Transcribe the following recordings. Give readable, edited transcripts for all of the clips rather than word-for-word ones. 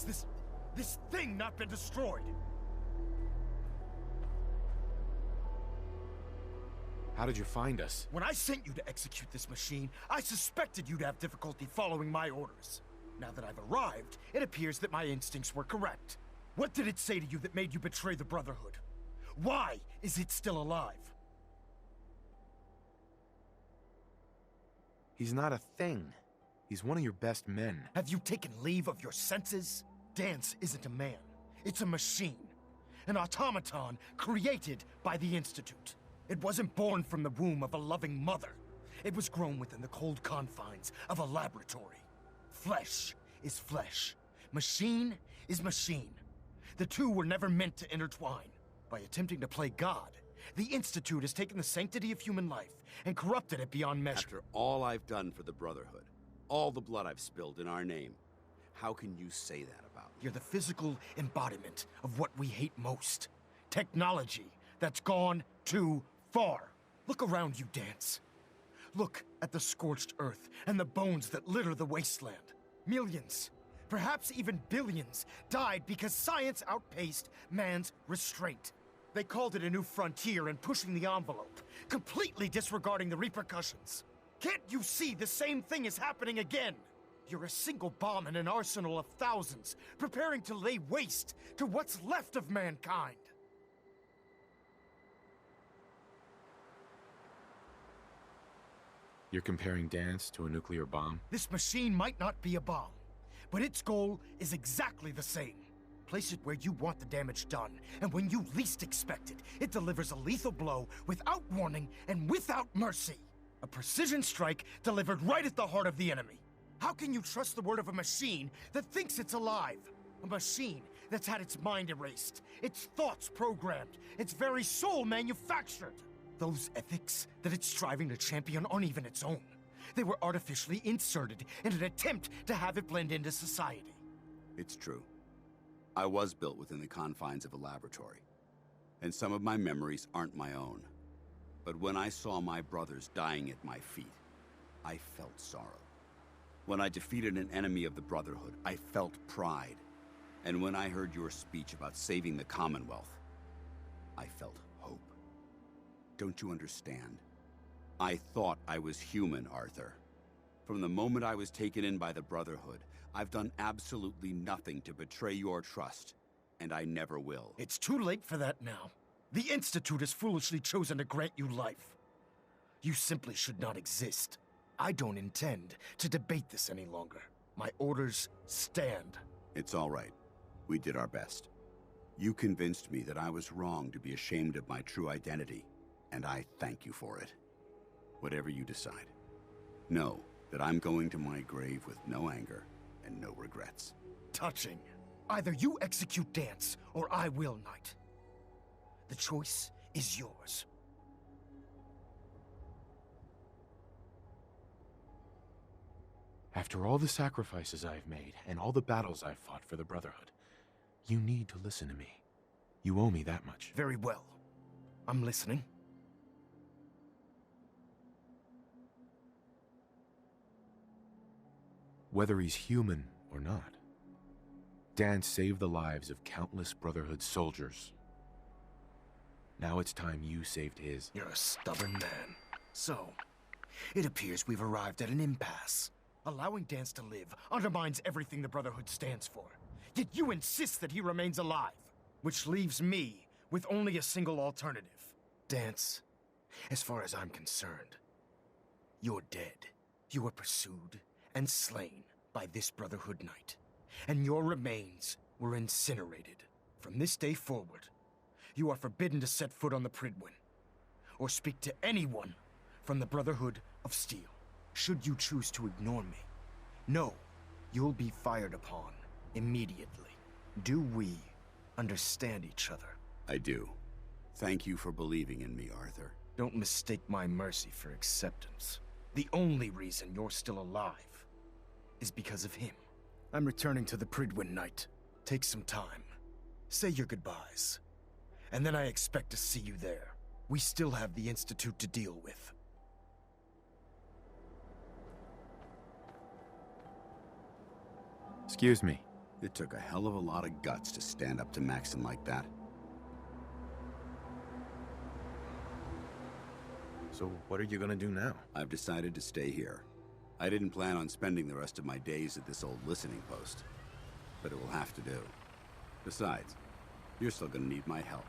has this thing not been destroyed? How did you find us? When I sent you to execute this machine, I suspected you'd have difficulty following my orders. Now that I've arrived, it appears that my instincts were correct. What did it say to you that made you betray the Brotherhood? Why is it still alive? He's not a thing. He's one of your best men. Have you taken leave of your senses? Danse isn't a man. It's a machine. An automaton created by the Institute. It wasn't born from the womb of a loving mother. It was grown within the cold confines of a laboratory. Flesh is flesh. Machine is machine. The two were never meant to intertwine. By attempting to play God, the Institute has taken the sanctity of human life and corrupted it beyond measure. After all I've done for the Brotherhood, all the blood I've spilled in our name, how can you say that about me? You're the physical embodiment of what we hate most. Technology that's gone too far. Look around you, Danse. Look at the scorched earth and the bones that litter the wasteland. Millions, perhaps even billions, died because science outpaced man's restraint. They called it a new frontier and pushing the envelope, completely disregarding the repercussions. Can't you see the same thing is happening again? You're a single bomb in an arsenal of thousands, preparing to lay waste to what's left of mankind. You're comparing Danse to a nuclear bomb? This machine might not be a bomb, but its goal is exactly the same. Place it where you want the damage done, and when you least expect it, it delivers a lethal blow without warning and without mercy. A precision strike delivered right at the heart of the enemy. How can you trust the word of a machine that thinks it's alive? A machine that's had its mind erased, its thoughts programmed, its very soul manufactured. Those ethics that it's striving to champion aren't even its own. They were artificially inserted in an attempt to have it blend into society. It's true. I was built within the confines of a laboratory, and some of my memories aren't my own. But when I saw my brothers dying at my feet, I felt sorrow. When I defeated an enemy of the Brotherhood, I felt pride. And when I heard your speech about saving the Commonwealth, I felt hope. Don't you understand? I thought I was human, Arthur. From the moment I was taken in by the Brotherhood, I've done absolutely nothing to betray your trust, and I never will. It's too late for that now. The Institute has foolishly chosen to grant you life. You simply should not exist. I don't intend to debate this any longer. My orders stand. It's all right. We did our best. You convinced me that I was wrong to be ashamed of my true identity, and I thank you for it. Whatever you decide, know that I'm going to my grave with no anger and no regrets. Touching. Either you execute Danse, or I will, Knight. The choice is yours. After all the sacrifices I've made, and all the battles I've fought for the Brotherhood, you need to listen to me. You owe me that much. Very well. I'm listening. Whether he's human or not, Danse saved the lives of countless Brotherhood soldiers. Now it's time you saved his. You're a stubborn man. So, it appears we've arrived at an impasse. Allowing Danse to live undermines everything the Brotherhood stands for. Yet you insist that he remains alive, which leaves me with only a single alternative. Danse, as far as I'm concerned, you're dead. You were pursued and slain by this Brotherhood Knight, and your remains were incinerated. From this day forward, you are forbidden to set foot on the Pridwin, or speak to anyone from the Brotherhood of Steel. Should you choose to ignore me, know you'll be fired upon immediately. Do we understand each other? I do. Thank you for believing in me, Arthur. Don't mistake my mercy for acceptance. The only reason you're still alive is because of him. I'm returning to the Pridwin, Knight. Take some time. Say your goodbyes. And then I expect to see you there. We still have the Institute to deal with. Excuse me. It took a hell of a lot of guts to stand up to Maxon like that. So what are you gonna do now? I've decided to stay here. I didn't plan on spending the rest of my days at this old listening post, but it will have to do. Besides, you're still gonna need my help,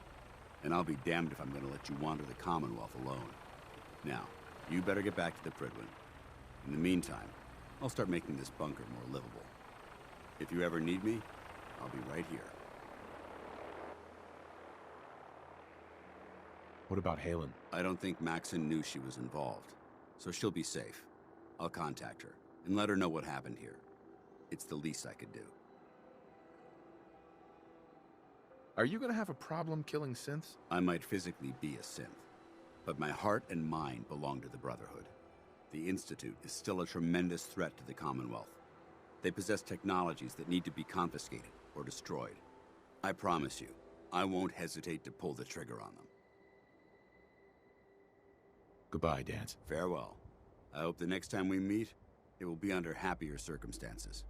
and I'll be damned if I'm gonna let you wander the Commonwealth alone. Now, you better get back to the Prydwen. In the meantime, I'll start making this bunker more livable. If you ever need me, I'll be right here. What about Halen? I don't think Maxon knew she was involved, so she'll be safe. I'll contact her and let her know what happened here. It's the least I could do. Are you gonna have a problem killing synths? I might physically be a synth, but my heart and mind belong to the Brotherhood. The Institute is still a tremendous threat to the Commonwealth. They possess technologies that need to be confiscated or destroyed. I promise you, I won't hesitate to pull the trigger on them. Goodbye, Danse. Farewell. I hope the next time we meet, it will be under happier circumstances.